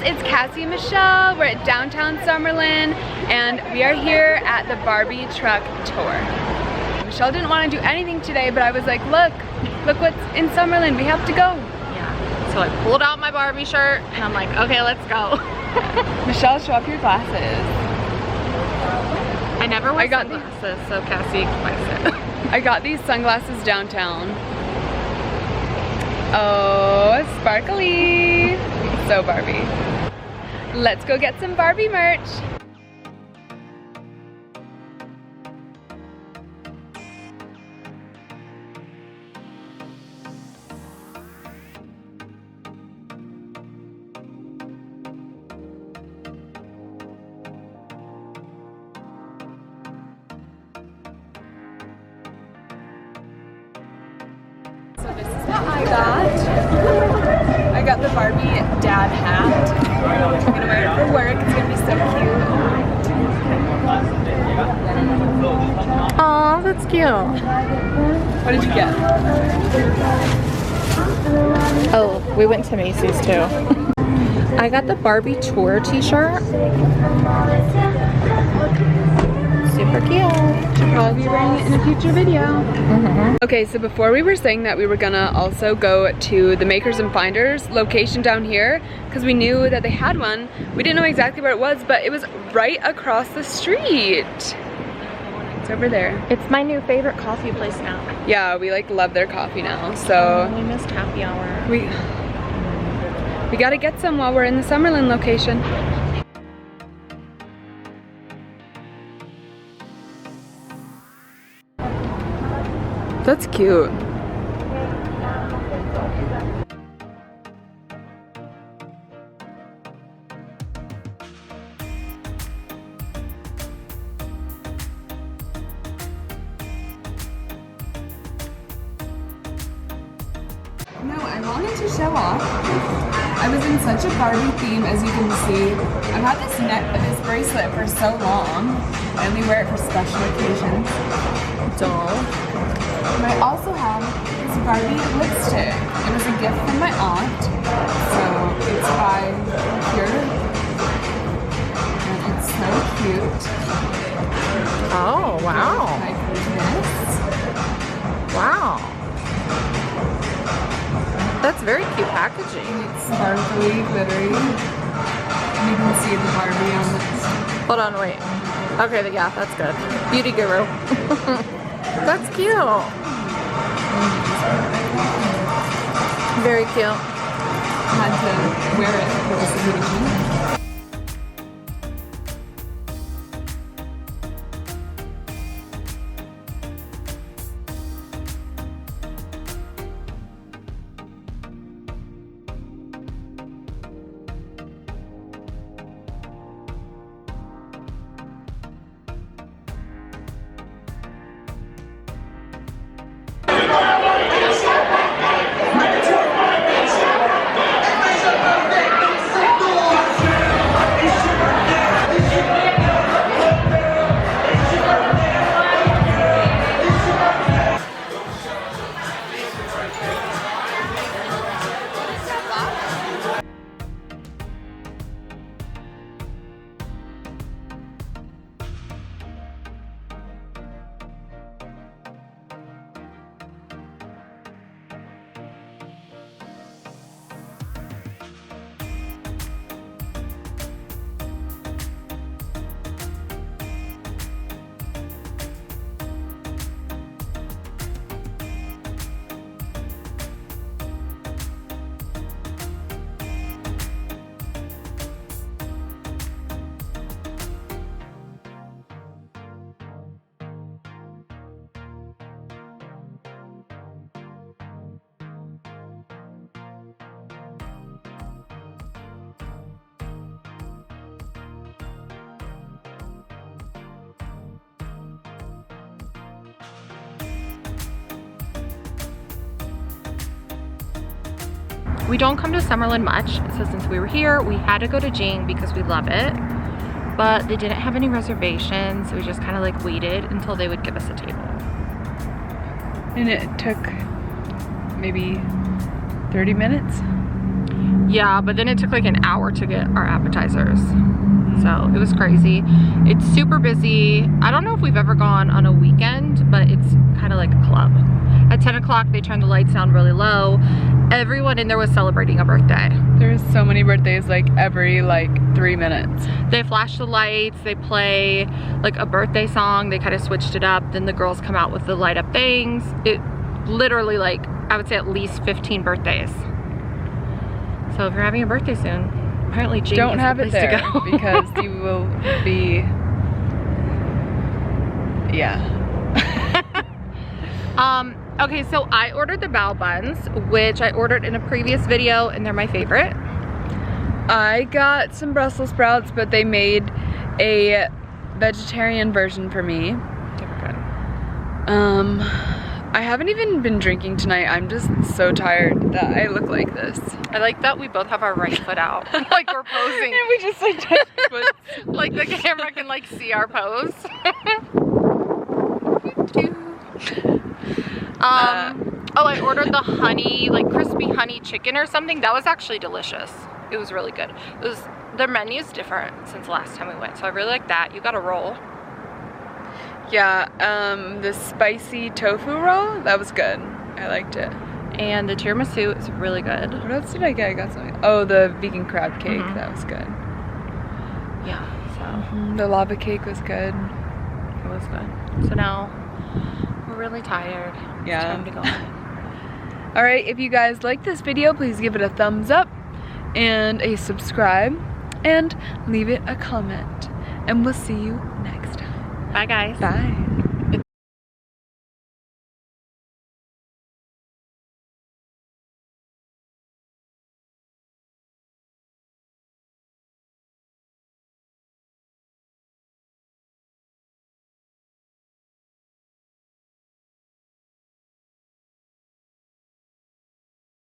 it's Cassie and Michele. We're at downtown Summerlin and we are here at the Barbie Truck tour. Michele didn't want to do anything today, but I was like, look what's in Summerlin, we have to go. Yeah, so I pulled out my Barbie shirt and I'm like, okay, let's go. Michele, show off your glasses. I never wear sunglasses, so Cassie buys it. I got these sunglasses downtown. Oh, sparkly. So Barbie. Let's go get some Barbie merch. So this is what I got. I got the Barbie dad hat. I'm gonna wear it for work. It's gonna be so cute. Aw, that's cute. What did you get? Oh, we went to Macy's too. I got the Barbie tour t-shirt. Super cute. Should probably be wearing it in a future video. Okay, so before we were saying that we were gonna also go to the Makers and Finders location down here because we knew that they had one. We didn't know exactly where it was, but it was right across the street. It's over there. It's my new favorite coffee place now. Yeah, we like love their coffee now, so. We missed happy hour. We gotta get some while we're in the Summerlin location. That's cute. No, I wanted to show off. I was in such a Barbie theme, as you can see. I've had this bracelet for so long. I only wear it for special occasions. Doll. And I also have this Barbie lipstick. It was a gift from my aunt, so it's by here, and it's so cute. Oh, wow. Like this. Wow. That's very cute packaging. It's sparkly, glittery. You can see the Barbie on this. Hold on, wait. Okay, yeah, that's good. Beauty guru. That's cute. Very cute. Had to wear it for this occasion. We don't come to Summerlin much, so since we were here, we had to go to Jing because we love it. But they didn't have any reservations, so we just kind of like waited until they would give us a table. And it took maybe 30 minutes? Yeah, but then it took like an hour to get our appetizers. So it was crazy. It's super busy. I don't know if we've ever gone on a weekend, but it's kind of like a club. At 10 o'clock, they turned the lights down really low. Everyone in there was celebrating a birthday. There's so many birthdays like every like 3 minutes. They flash the lights, they play like a birthday song, they kind of switched it up, then the girls come out with the light up things. It literally, like, I would say at least 15 birthdays. So if you're having a birthday soon, apparently Jane don't is have the it place there to go. because you will be, yeah. Okay, so I ordered the bao buns, which I ordered in a previous video, and they're my favorite. I got some Brussels sprouts, but they made a vegetarian version for me. I haven't even been drinking tonight. I'm just so tired that I look like this. I like that we both have our right foot out. Like we're posing. And we just like touch our foot. Like the camera can like see our pose. Oh, I ordered the honey, like crispy honey chicken or something. That was actually delicious. It was really good. It was, their menu's different since the last time we went, so I really like that. You got a roll. Yeah, the spicy tofu roll, that was good. I liked it. And the tiramisu is really good. What else did I get? I got something. Oh, the vegan crab cake, that was good. Yeah, so. The lava cake was good. It was good. So now, we're really tired. Yeah. It's time to go home. Alright, if you guys like this video, please give it a thumbs up and a subscribe and leave it a comment. And we'll see you next time. Bye, guys. Bye.